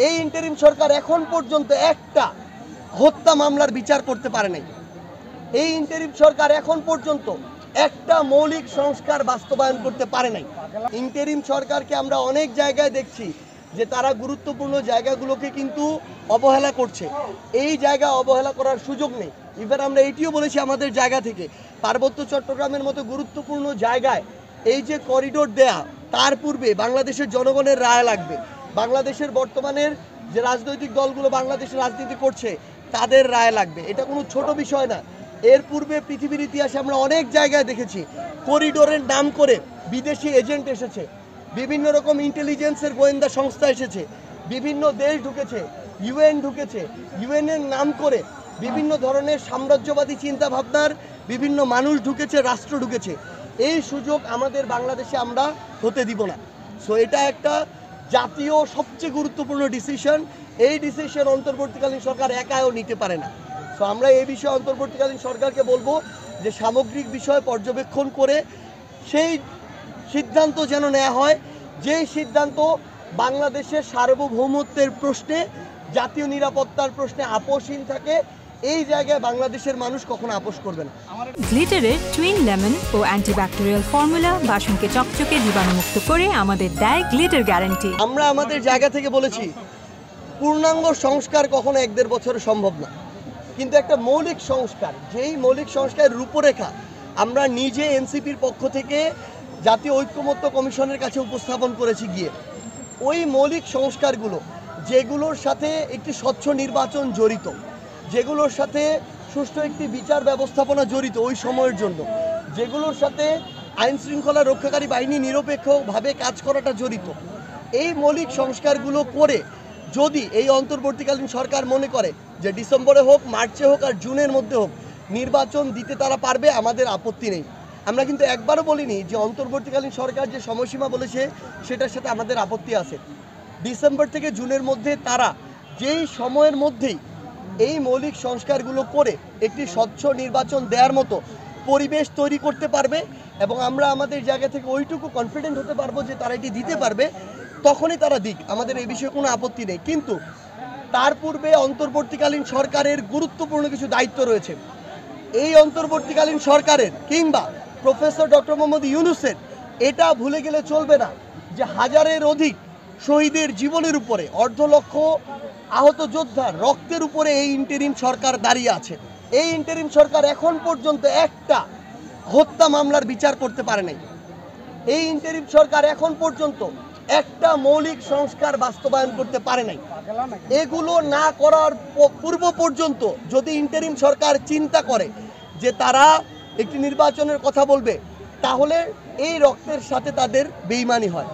এই ইন্টারিম সরকার এখন পর্যন্ত একটা হত্যা মামলার বিচার করতে পারে নাই। এই ইন্টারিম সরকার এখন পর্যন্ত একটা মৌলিক সংস্কার বাস্তবায়ন করতে পারে নাই। ইন্টারিম সরকারকে আমরা অনেক জায়গায় দেখছি যে তারা গুরুত্বপূর্ণ জায়গাগুলোকে কিন্তু অবহেলা করছে। এই জায়গা অবহেলা করার সুযোগ নেই। এবার আমরা এইটিও বলেছি আমাদের জায়গা থেকে, পার্বত্য চট্টগ্রামের মতো গুরুত্বপূর্ণ জায়গায় এই যে করিডোর দেয়া, তার পূর্বে বাংলাদেশের জনগণের রায় লাগবে। বাংলাদেশের বর্তমানের যে রাজনৈতিক দলগুলো বাংলাদেশে রাজনীতি করছে তাদের রায় লাগবে। এটা কোনো ছোট বিষয় না। এর পূর্বে পৃথিবীর ইতিহাসে আমরা অনেক জায়গায় দেখেছি করিডোরের নাম করে বিদেশি এজেন্ট এসেছে, বিভিন্ন রকম ইন্টেলিজেন্সের গোয়েন্দা সংস্থা এসেছে, বিভিন্ন দেশ ঢুকেছে, ইউএন ঢুকেছে। ইউএনের নাম করে বিভিন্ন ধরনের সাম্রাজ্যবাদী চিন্তাভাবনার বিভিন্ন মানুষ ঢুকেছে, রাষ্ট্র ঢুকেছে। এই সুযোগ আমাদের বাংলাদেশে আমরা হতে দিব না। সো এটা একটা জাতীয় সবচেয়ে গুরুত্বপূর্ণ ডিসিশন। এই ডিসিশন অন্তর্বর্তীকালীন সরকার একাও নিতে পারে না। সো আমরা এই বিষয়ে অন্তর্বর্তীকালীন সরকারকে বলবো যে সামগ্রিক বিষয় পর্যবেক্ষণ করে সেই সিদ্ধান্ত যেন নেওয়া হয়, যেই সিদ্ধান্ত বাংলাদেশের সার্বভৌমত্বের প্রশ্নে, জাতীয় নিরাপত্তার প্রশ্নে আপোষহীন থাকে। এই জায়গায় বাংলাদেশের মানুষ কখনো আপোষ করবে না। গ্লিটারের টুইন লেমন ও অ্যান্টিব্যাকটেরিয়াল ফর্মুলা বাসনকে চকচকে জীবাণুমুক্ত করে আমাদের দেয় গ্লিটার গ্যারান্টি। আমরা আমাদের জায়গা থেকে বলেছি পূর্ণাঙ্গ সংস্কার কখনো 1-1.5 বছরে সম্ভব না, কিন্তু একটা মৌলিক সংস্কার, যেই মৌলিক সংস্কারের রূপরেখা আমরা নিজে এনসিপির পক্ষ থেকে জাতীয় ঐক্যমত্য কমিশনের কাছে উপস্থাপন করেছি গিয়ে, ওই মৌলিক সংস্কারগুলো যেগুলোর সাথে একটি স্বচ্ছ নির্বাচন জড়িত, যেগুলোর সাথে সুষ্ঠু একটি বিচার ব্যবস্থাপনা জড়িত ওই সময়ের জন্য, যেগুলোর সাথে আইন শৃঙ্খলা রক্ষাকারী বাহিনী নিরপেক্ষভাবে কাজ করাটা জড়িত, এই মৌলিক সংস্কারগুলো করে যদি এই অন্তর্বর্তীকালীন সরকার মনে করে যে ডিসেম্বরে হোক, মার্চে হোক আর জুনের মধ্যে হোক নির্বাচন দিতে তারা পারবে, আমাদের আপত্তি নেই। আমরা কিন্তু একবারও বলিনি যে অন্তর্বর্তীকালীন সরকার যে সময়সীমা বলেছে সেটার সাথে আমাদের আপত্তি আছে। ডিসেম্বর থেকে জুনের মধ্যে তারা যেই সময়ের মধ্যেই এই মৌলিক সংস্কারগুলো করে একটি স্বচ্ছ নির্বাচন দেওয়ার মতো পরিবেশ তৈরি করতে পারবে এবং আমরা আমাদের জায়গা থেকে ওইটুকু কনফিডেন্ট হতে পারবো যে তারা এটি দিতে পারবে, তখনই তারা দিক, আমাদের এই বিষয়ে কোনো আপত্তি নেই। কিন্তু তার পূর্বে অন্তর্বর্তীকালীন সরকারের গুরুত্বপূর্ণ কিছু দায়িত্ব রয়েছে। এই অন্তর্বর্তীকালীন সরকারের কিংবা প্রফেসর ডক্টর মোহাম্মদ ইউনূসের এটা ভুলে গেলে চলবে না যে হাজারের অধিক শহীদের জীবনের উপরে, 1.5 লক্ষ আহত যোদ্ধার রক্তের উপরে এই ইন্টারিম সরকার দাঁড়িয়ে আছে। এই ইন্টারিম সরকার এখন পর্যন্ত একটা হত্যা মামলার বিচার করতে পারে নাই। এই ইন্টারিম সরকার এখন পর্যন্ত একটা মৌলিক সংস্কার বাস্তবায়ন করতে পারে নাই। এগুলো না করার পূর্ব পর্যন্ত যদি ইন্টারিম সরকার চিন্তা করে যে তারা একটি নির্বাচনের কথা বলবে, তাহলে এই রক্তের সাথে তাদের বেইমানি হয়।